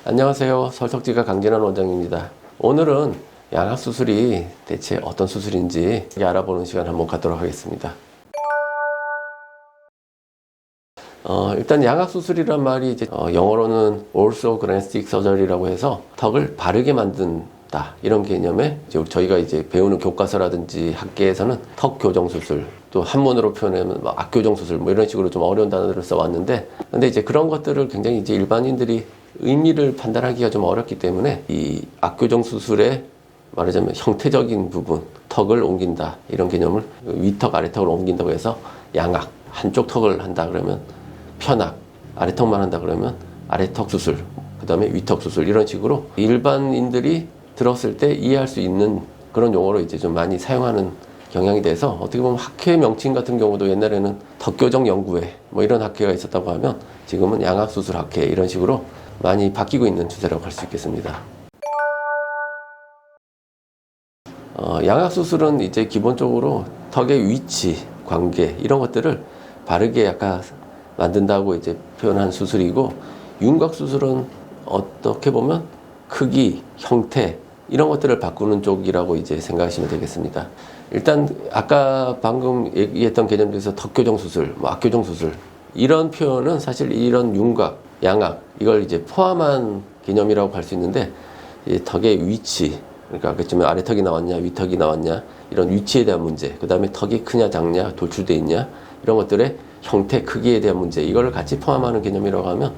안녕하세요. 설석지가 강진환 원장입니다. 오늘은 양악수술이 대체 어떤 수술인지 알아보는 시간 한번 갖도록 하겠습니다. 일단 양악수술이란 말이 이제 영어로는 orthodontic surgery라고 해서 턱을 바르게 만든다 이런 개념에 저희가 이제 배우는 교과서라든지 학계에서는 턱 교정 수술, 또 한문으로 표현하면 악교정 수술 이런 식으로 좀 어려운 단어들을 써왔는데, 근데 이제 그런 것들을 굉장히 이제 일반인들이 의미를 판단하기가 좀 어렵기 때문에 이 악교정 수술의 말하자면 형태적인 부분, 턱을 옮긴다 이런 개념을 위턱 아래턱을 옮긴다고 해서 양악, 한쪽 턱을 한다 그러면 편악, 아래턱만 한다 그러면 아래턱 수술, 그 다음에 위턱 수술 이런 식으로 일반인들이 들었을 때 이해할 수 있는 그런 용어로 이제 좀 많이 사용하는 경향이 돼서, 어떻게 보면 학회 명칭 같은 경우도 옛날에는 턱교정 연구회 이런 학회가 있었다고 하면 지금은 양악수술 학회 이런 식으로 많이 바뀌고 있는 추세라고 할 수 있겠습니다. 양악수술은 이제 기본적으로 턱의 위치, 관계 이런 것들을 바르게 약간 만든다고 이제 표현한 수술이고, 윤곽수술은 어떻게 보면 크기, 형태 이런 것들을 바꾸는 쪽이라고 이제 생각하시면 되겠습니다. 일단 아까 방금 얘기했던 개념 중에서 턱교정 수술, 악교정 수술 이런 표현은 사실 이런 윤곽, 양악 이걸 이제 포함한 개념이라고 할 수 있는데, 이 턱의 위치, 그러니까 아까쯤에 아래턱이 나왔냐 위턱이 나왔냐 이런 위치에 대한 문제, 그 다음에 턱이 크냐 작냐 돌출돼 있냐 이런 것들의 형태 크기에 대한 문제, 이거를 같이 포함하는 개념이라고 하면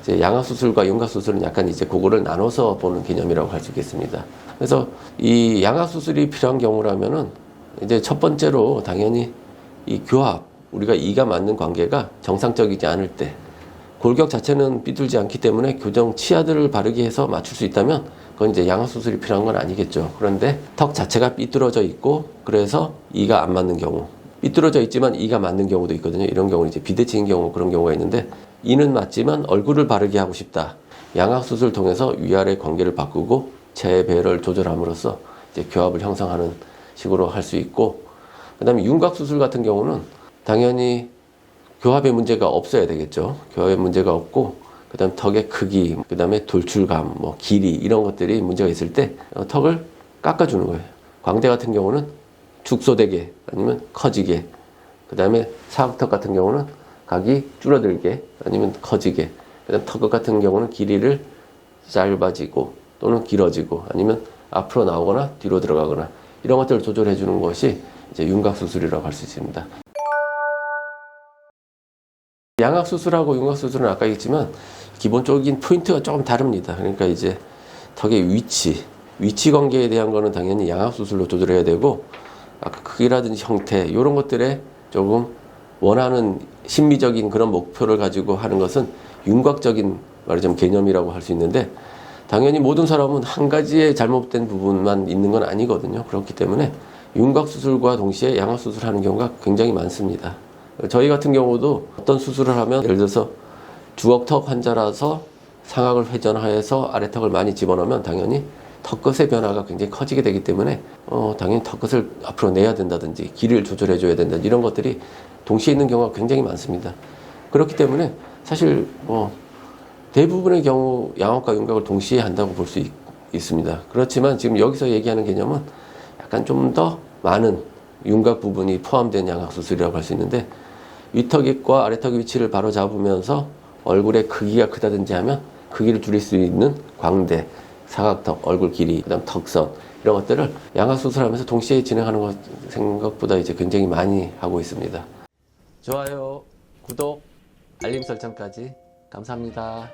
이제 양악수술과 윤곽수술은 약간 이제 그거를 나눠서 보는 개념이라고 할 수 있겠습니다. 그래서 이 양악수술이 필요한 경우라면은 이제 첫 번째로 당연히 이 교합, 우리가 이가 맞는 관계가 정상적이지 않을 때, 골격 자체는 삐뚤지 않기 때문에 교정 치아들을 바르게 해서 맞출 수 있다면 그건 이제 양악수술이 필요한 건 아니겠죠. 그런데 턱 자체가 삐뚤어져 있고 그래서 이가 안 맞는 경우, 삐뚤어져 있지만 이가 맞는 경우도 있거든요. 이런 경우는 이제 비대칭인 경우, 그런 경우가 있는데, 이는 맞지만 얼굴을 바르게 하고 싶다. 양악수술을 통해서 위아래 관계를 바꾸고 체의 배열을 조절함으로써 이제 교합을 형성하는 식으로 할 수 있고, 그 다음에 윤곽수술 같은 경우는 당연히 교합의 문제가 없어야 되겠죠. 교합의 문제가 없고, 그 다음에 턱의 크기, 그 다음에 돌출감, 길이 이런 것들이 문제가 있을 때 턱을 깎아주는 거예요. 광대 같은 경우는 축소되게 아니면 커지게, 그 다음에 사각턱 같은 경우는 각이 줄어들게 아니면 커지게, 그 다음 턱 같은 경우는 길이를 짧아지고 또는 길어지고 아니면 앞으로 나오거나 뒤로 들어가거나 이런 것들을 조절해 주는 것이 이제 윤곽수술이라고 할 수 있습니다. 양악수술하고 윤곽수술은 아까 얘기했지만 기본적인 포인트가 조금 다릅니다. 그러니까 이제 턱의 위치 관계에 대한 거는 당연히 양악수술로 조절해야 되고, 아까 크기라든지 형태 이런 것들에 조금 원하는 심미적인 그런 목표를 가지고 하는 것은 윤곽적인 말하자면 개념이라고 할 수 있는데, 당연히 모든 사람은 한 가지의 잘못된 부분만 있는 건 아니거든요. 그렇기 때문에 윤곽수술과 동시에 양악수술을 하는 경우가 굉장히 많습니다. 저희 같은 경우도 어떤 수술을 하면, 예를 들어서 주걱턱 환자라서 상악을 회전하여서 아래턱을 많이 집어넣으면 당연히 턱끝의 변화가 굉장히 커지게 되기 때문에 당연히 턱끝을 앞으로 내야 된다든지 길이를 조절해 줘야 된다 이런 것들이 동시에 있는 경우가 굉장히 많습니다. 그렇기 때문에 사실 대부분의 경우 양악과 윤곽을 동시에 한다고 볼 수 있습니다. 그렇지만 지금 여기서 얘기하는 개념은 약간 좀 더 많은 윤곽 부분이 포함된 양악수술이라고 할 수 있는데, 위턱과 아래턱의 위치를 바로 잡으면서 얼굴의 크기가 크다든지 하면 크기를 줄일 수 있는 광대, 사각턱, 얼굴 길이, 그다음 턱선 이런 것들을 양악수술하면서 동시에 진행하는 것 생각보다 이제 굉장히 많이 하고 있습니다. 좋아요, 구독, 알림 설정까지 감사합니다.